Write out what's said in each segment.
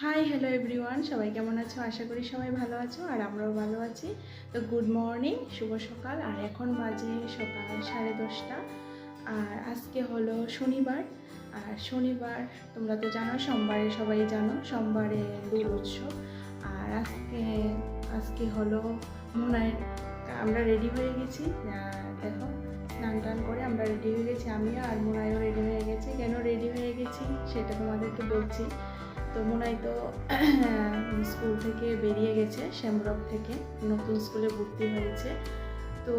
Hi hello everyone, সবাই কেমন আছো? আশা করি সবাই ভালো আছো আর আমরাও ভালো আছি। তো গুড মর্নিং, শুভ সকাল। আর এখন বাজে সকাল 10:30। আর আজকে হলো শনিবার। আর শনিবার তোমরা তো জানো, সোমবারে সবাই জানো সোমবারে দোল উৎসব। আর আজকে হলো মুনায়ের, আমরা রেডি হয়ে গেছি। দেখো, স্নান টান করে আমরা রেডি হয়ে গেছি, আমিও আর মুনায়ও রেডি হয়ে গেছি। কেন রেডি হয়ে গেছি সেটা তোমাদেরকে বলছি। তো মুনাই তো স্কুল থেকে বেরিয়ে গেছে, শ্যামরক থেকে নতুন স্কুলে ভর্তি হয়েছে। তো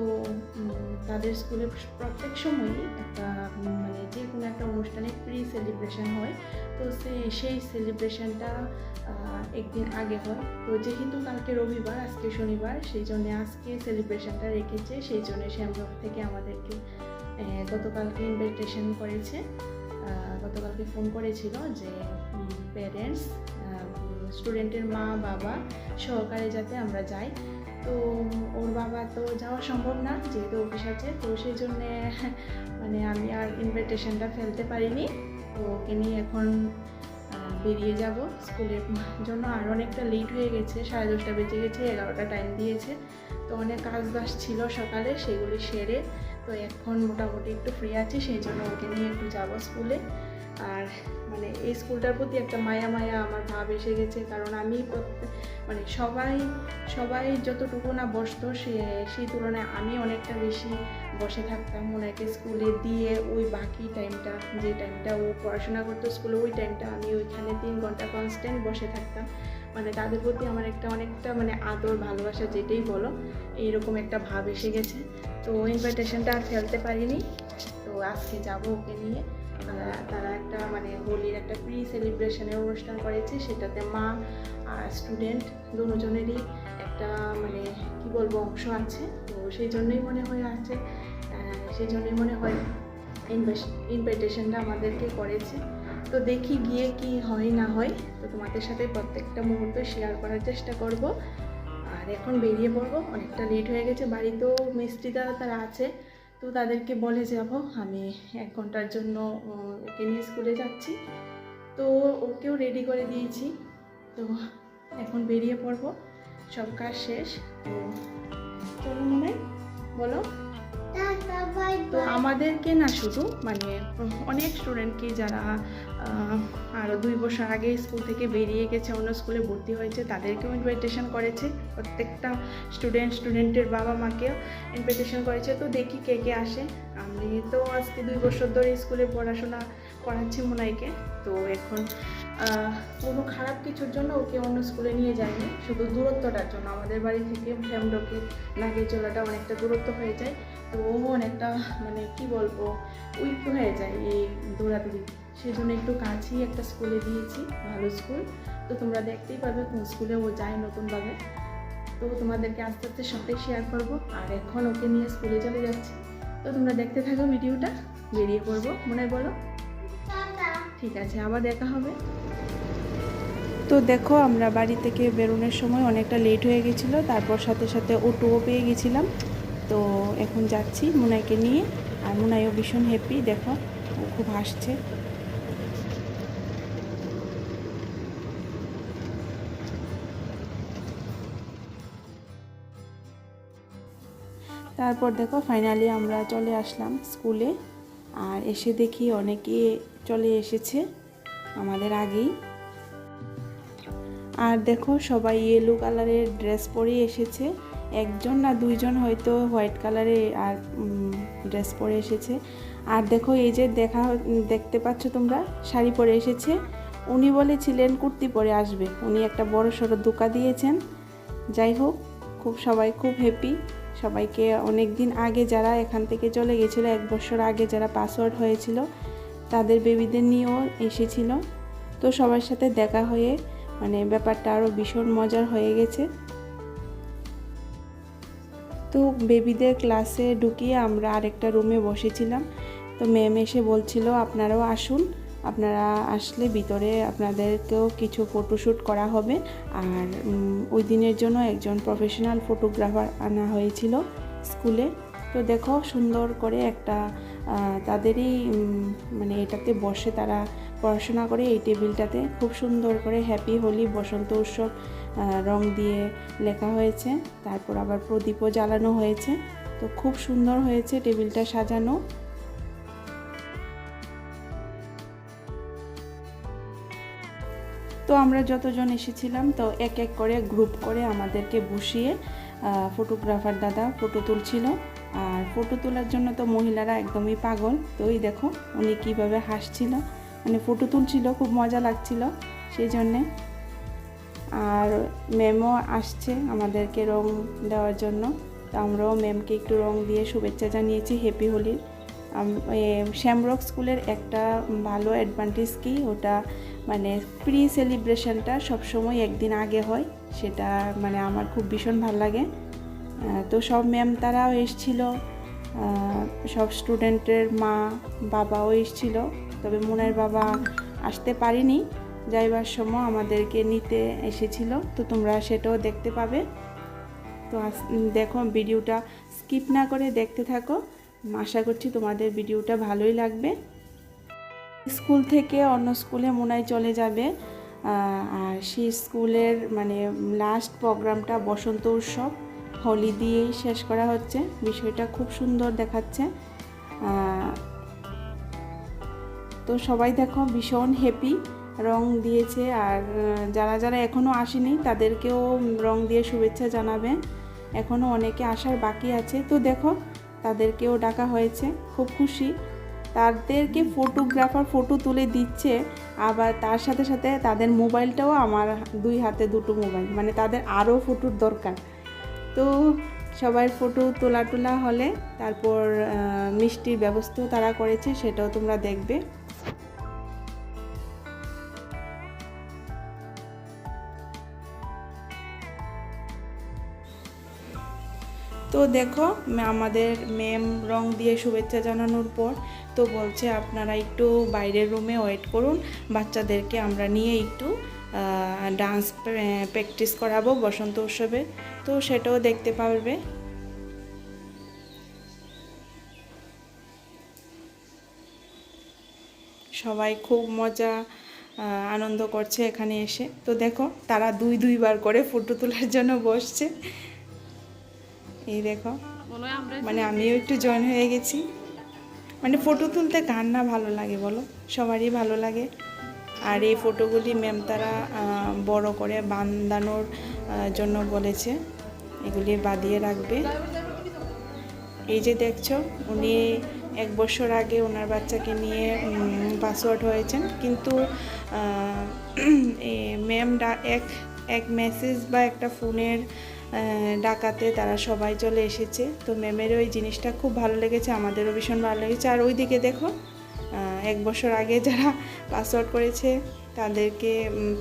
তাদের স্কুলে প্রত্যেক সময়ই একটা মানে যে কোনো একটা অনুষ্ঠানে প্রি সেলিব্রেশন হয়। তো সেই সেলিব্রেশনটা একদিন আগে হয়। তো যেহেতু কালকে রবিবার, আজকে শনিবার, সেই জন্য আজকে সেলিব্রেশনটা রেখেছে। সেই জন্য শ্যামরক থেকে আমাদেরকে গতকালকে ইনভাইটেশন করেছে। গতকালকে ফোন করেছিল যে প্যারেন্টস, স্টুডেন্টের মা বাবা সহকারে যাতে আমরা যাই। তো ওর বাবা তো যাওয়া সম্ভব না, যেহেতু অফিস আছে। তো সেই জন্যে মানে আমি আর ইনভিটেশনটা ফেলতে পারিনি। তো ওকে নিয়ে এখন বেরিয়ে যাব স্কুলের জন্য। আর অনেকটা লেট হয়ে গেছে, 10:30 বেজে গেছে, 11টা টাইম দিয়েছে। তো অনেক কাজ বাজ ছিল সকালে, সেগুলি সেরে তো এখন মোটামুটি একটু ফ্রি আছি। সেই জন্য ওকে নিয়ে একটু যাবো স্কুলে। আর মানে এই স্কুলটার প্রতি একটা মায়া মায়া আমার ভাব এসে গেছে, কারণ আমি মানে সবাই যতটুকু না বসতো সেই তুলনায় আমি অনেকটা বেশি বসে থাকতাম ওনাকে স্কুলে দিয়ে। ওই বাকি টাইমটা, যে টাইমটা ও পড়াশোনা করতো স্কুলে, ওই টাইমটা আমি ওইখানে 3 ঘন্টা কনস্ট্যান্ট বসে থাকতাম। মানে তাদের প্রতি আমার অনেকটা মানে আদর ভালোবাসা যেটাই বলো, এইরকম একটা ভাব এসে গেছে। তো ইনভাইটেশনটা আর ফেলতে পারিনি। তো আজকে যাবো ওকে নিয়ে। তারা একটা মানে হোলির একটা প্রি সেলিব্রেশনের অনুষ্ঠান করেছে, সেটাতে মা আর স্টুডেন্ট দুজনেরই একটা মানে কি বলবো অংশ আছে। তো সেই জন্যই মনে হয় ইনভাইটেশনটা আমাদেরকে করেছে। তো দেখি গিয়ে কি হয় না হয়। তো তোমাদের সাথে প্রত্যেকটা মুহূর্ত শেয়ার করার চেষ্টা করব। আর এখন বেরিয়ে পড়বো, অনেকটা লেট হয়ে গেছে। বাড়িতেও মিস্ত্রি তারা আছে, তো তাদেরকে বলে যাব আমি 1 ঘন্টার জন্য ওকে নিয়ে স্কুলে যাচ্ছি। তো ওকেও রেডি করে দিয়েছি। তো এখন বেরিয়ে পড়বো, সব কাজ শেষ। তো চলো মনে বলো। তো আমাদেরকে না, শুধু মানে অনেক স্টুডেন্টকে যারা আরও 2 বছর আগে স্কুল থেকে বেরিয়ে গেছে, অন্য স্কুলে ভর্তি হয়েছে, তাদেরকেও ইনভাইটেশন করেছে। প্রত্যেকটা স্টুডেন্টের বাবা মাকেও ইনভাইটেশন করেছে। তো দেখি কে কে আসে। আমি তো আজকে 2 বছর ধরে স্কুলে পড়াশোনা করাচ্ছি মুনাইকে। তো এখন কোনো খারাপ কিছুর জন্য ওকে অন্য স্কুলে নিয়ে যায়নি, শুধু দূরত্বটার জন্য। আমাদের বাড়ি থেকে শ্যামরকে নাগে চলাটা অনেকটা দূরত্ব হয়ে যায়। তো ও অনেকটা মানে কি বলবো উইক হয়ে যায় এই দৌড়াদৌড়ি। সেই জন্য একটু কাছেই একটা স্কুলে দিয়েছি, ভালো স্কুল। তো তোমরা দেখতেই পাবে কোন স্কুলে ও যায় নতুনভাবে। তো তোমাদেরকে আস্তে আস্তে সবটাই শেয়ার করবো। আর এখন ওকে নিয়ে স্কুলে চলে যাচ্ছি। তো তোমরা দেখতে থাকো ভিডিওটা। বেরিয়ে পড়বো, মনে বলো। ঠিক আছে, আবার দেখা হবে। তো দেখো, আমরা বাড়ি থেকে বেরোনোর সময় অনেকটা লেট হয়ে গেছিলো। তারপর সাথে সাথে অটোও পেয়ে গেছিলাম। তো এখন যাচ্ছি মুনাইকে নিয়ে। আর মুনাইও ভীষণ হ্যাপি, দেখো ও খুব হাসছে। তারপর দেখো ফাইনালি আমরা চলে আসলাম স্কুলে। আর এসে দেখি অনেকে চলে এসেছে আমাদের আগেই। আর দেখো সবাই ইয়েলো কালারের ড্রেস পরে এসেছে। 1জন না 2জন হয়তো হোয়াইট কালারের আর ড্রেস পরে এসেছে। আর দেখো এই যে দেখতে পাচ্ছ তোমরা, শাড়ি পরে এসেছে। উনি বলেছিলেন কুর্তি পরে আসবে, উনি একটা বড় সড়ো ধোকা দিয়েছেন। যাই হোক, সবাই খুব হ্যাপি। সবাইকে অনেক দিন আগে যারা এখান থেকে চলে গেছিলো, 1 বছর আগে যারা পাস আউট হয়েছিল, তাদের বেবিদের নিয়েও এসেছিল। তো সবার সাথে দেখা হয়ে মানে ব্যাপারটা আরও ভীষণ মজার হয়ে গেছে। তো বেবিদের ক্লাসে ঢুকিয়ে আমরা আরেকটা রুমে বসেছিলাম। তো ম্যাম এসে বলছিল আপনারাও আসুন, আপনারা আসলে ভিতরে আপনাদেরকেও কিছু ফটোশ্যুট করা হবে। আর ওই দিনের জন্য একজন প্রফেশনাল ফটোগ্রাফার আনা হয়েছিল স্কুলে। তো দেখো সুন্দর করে একটা তাদেরই মানে এটাতে বসে তারা পড়াশোনা করে এই টেবিলটাতে খুব সুন্দর করে হ্যাপি হোলি বসন্ত উৎসব রং দিয়ে লেখা হয়েছে। তারপর আবার প্রদীপও জ্বালানো হয়েছে। তো খুব সুন্দর হয়েছে টেবিলটা সাজানো। তো আমরা যতজন এসেছিলাম তো এক এক করে গ্রুপ করে আমাদেরকে বসিয়ে ফটোগ্রাফার দাদা ফটো তুলছিল। আর ফটো তোলার জন্য তো মহিলারা একদমই পাগল। তো এই দেখো উনি কীভাবে হাসছিল, মানে ফটো তুলছিল, খুব মজা লাগছিল সেই জন্যে। আর ম্যামও আসছে আমাদেরকে রং দেওয়ার জন্য। তো আমরাও ম্যামকে একটু রং দিয়ে শুভেচ্ছা জানিয়েছি হ্যাপি হোলির। শ্যামরক স্কুলের একটা ভালো অ্যাডভান্টেজ কি, ওটা মানে প্রি সেলিব্রেশনটা সবসময় একদিন আগে হয়, সেটা মানে আমার খুব ভীষণ ভালো লাগে। তো সব ম্যাম তারাও এসেছিল, সব স্টুডেন্টের মা বাবাও এসেছিল। তবে মুনার বাবা আসতে পারিনি, যাইবার সময় আমাদেরকে নিতে এসেছিল। তো তোমরা সেটাও দেখতে পাবে। তো দেখো, ভিডিওটা স্কিপ না করে দেখতে থাকো। আশা করছি তোমাদের ভিডিওটা ভালোই লাগবে। স্কুল থেকে অন্য স্কুলে মুনাই চলে যাবে। আর সেই স্কুলের মানে লাস্ট প্রোগ্রামটা বসন্ত উৎসব হোলি দিয়েই শেষ করা হচ্ছে। বিষয়টা খুব সুন্দর দেখাচ্ছে। তো সবাই দেখো ভীষণ হ্যাপি, রং দিয়েছে। আর যারা যারা এখনও আসেনি তাদেরকেও রং দিয়ে শুভেচ্ছা জানাবে। এখনও অনেকে আসার বাকি আছে। তো দেখো তাদেরকেও ডাকা হয়েছে, খুব খুশি। তাদেরকে ফটোগ্রাফার ফটো তুলে দিচ্ছে, আবার তার সাথে সাথে তাদের মোবাইলটাও আমার দুই হাতে দুটো মোবাইল, মানে তাদের আরও ফটোর দরকার। তো সবাই ফটো তোলা হলে তারপর মিষ্টির ব্যবস্থাও তারা করেছে, সেটাও তোমরা দেখবে। তো দেখো আমাদের ম্যাম রং দিয়ে শুভেচ্ছা জানানোর পর তো বলছে আপনারা একটু বাইরের রুমে ওয়েট করুন, বাচ্চাদেরকে আমরা নিয়ে একটু ডান্স প্র্যাকটিস করাবো বসন্ত উৎসবে। তো সেটাও দেখতে পারবে। সবাই খুব মজা আনন্দ করছে এখানে এসে। তো দেখো তারা দুইবার করে ফটো তোলার জন্য বসছে। এই দেখো, মানে আমিও একটু জয়েন হয়ে গেছি। মানে ফটো তুলতে কার না ভালো লাগে বলো, সবারই ভালো লাগে। আর এই ফটোগুলি ম্যাম তারা বড় করে বাঁধানোর জন্য বলেছে, এগুলি বাঁধিয়ে রাখবে। এই যে দেখছো উনি 1 বছর আগে ওনার বাচ্চাকে নিয়ে পাসওয়ার্ড হয়েছেন, কিন্তু ম্যাম এক মেসেজ বা একটা ফোনের ডাকাতে তারা সবাই চলে এসেছে। তো ম্যামেরও ওই জিনিসটা খুব ভালো লেগেছে, আমাদেরও ভীষণ ভালো লেগেছে। আর ওইদিকে দেখো 1 বছর আগে যারা পাসওয়ার্ড করেছে তাদেরকে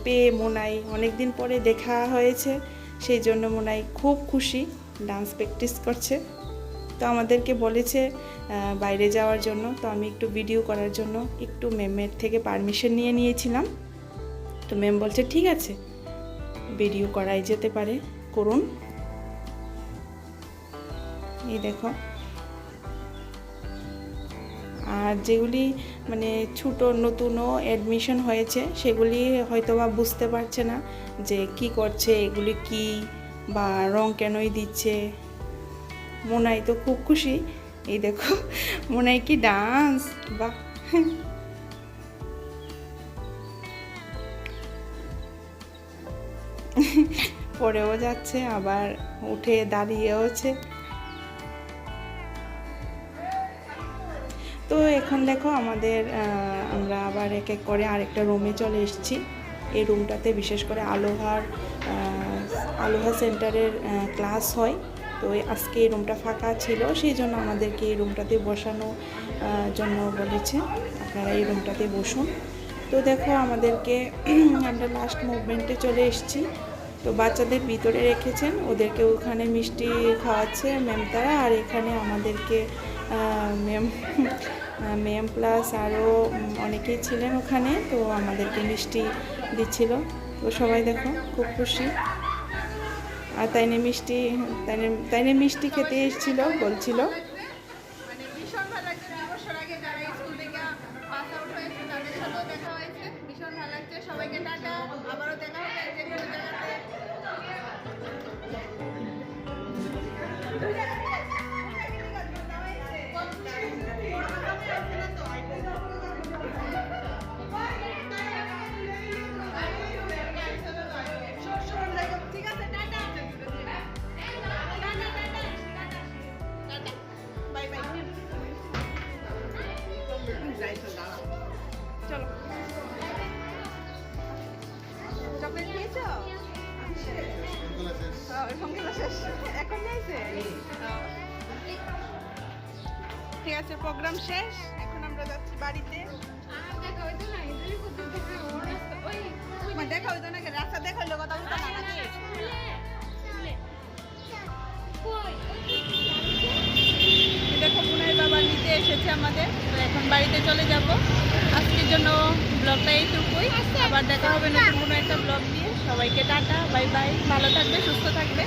পেয়ে মোনাই অনেক দিন পরে দেখা হয়েছে, সেই জন্য মোনাই খুব খুশি, ডান্স প্র্যাকটিস করছে। তো আমাদেরকে বলেছে বাইরে যাওয়ার জন্য। তো আমি একটু ভিডিও করার জন্য একটু ম্যামের থেকে পারমিশন নিয়েছিলাম। তো ম্যাম বলছে ঠিক আছে, ভিডিও করাই যেতে পারে, করুন। এই দেখো, আর যেগুলি মানে ছোটো নতুনও অ্যাডমিশন হয়েছে সেগুলি হয়তোবা বুঝতে পারছে না যে কি করছে, এগুলি কি বা রং কেনই দিচ্ছে। মোনাই তো খুব খুশি। এই দেখো মোনাই কি ডান্স, বাহ! পড়েও যাচ্ছে, আবার উঠে দাঁড়িয়েওছে। তো এখন দেখো আমরা আবার এক এক করে আরেকটা রুমে চলে এসেছি। এই রুমটাতে বিশেষ করে আলোহা সেন্টারের ক্লাস হয়। তো আজকে এই রুমটা ফাঁকা ছিল, সেই জন্য আমাদেরকে এই রুমটাতে বসানোর জন্য বলেছে আপনারা এই রুমটাতে বসুন। তো দেখো আমাদেরকে আমরা লাস্ট মুভমেন্টে চলে এসেছি। তো বাচ্চাদের ভিতরে রেখেছেন, ওদেরকে ওখানে মিষ্টি খাওয়াচ্ছে ম্যাম তারা। আর এখানে আমাদেরকে ম্যাম প্লাস আরও অনেকেই ছিলেন ওখানে, তো আমাদেরকে মিষ্টি দিচ্ছিল। তো সবাই দেখো খুব খুশি। আর তাইনে মিষ্টি খেতে এসেছিল, বলছিল মানে ভীষণ ভালো লাগছে। 2 বছর আগে যারা স্কুল থেকে পাস আউট হয়েছে তাদের সাথেও দেখা হয়েছে। ফর্ম খেলা শেষ এখন যাইছে ঠিক আছে প্রোগ্রাম শেষ এখন আমরা যাচ্ছি বাড়িতে দেখা হইতো না রাস্তা দেখা হইলো কথা বলতো না নাকি দেখো পুনের বাবা নিতে এসেছে আমাদের তো এখন বাড়িতে চলে যাব আজকের জন্য ব্লগটা এইটুকুই আবার দেখা হবে নতুন কোনো একটা ব্লগ দিয়ে সবাইকে টাটা বাই বাই ভালো থাকবে সুস্থ থাকবে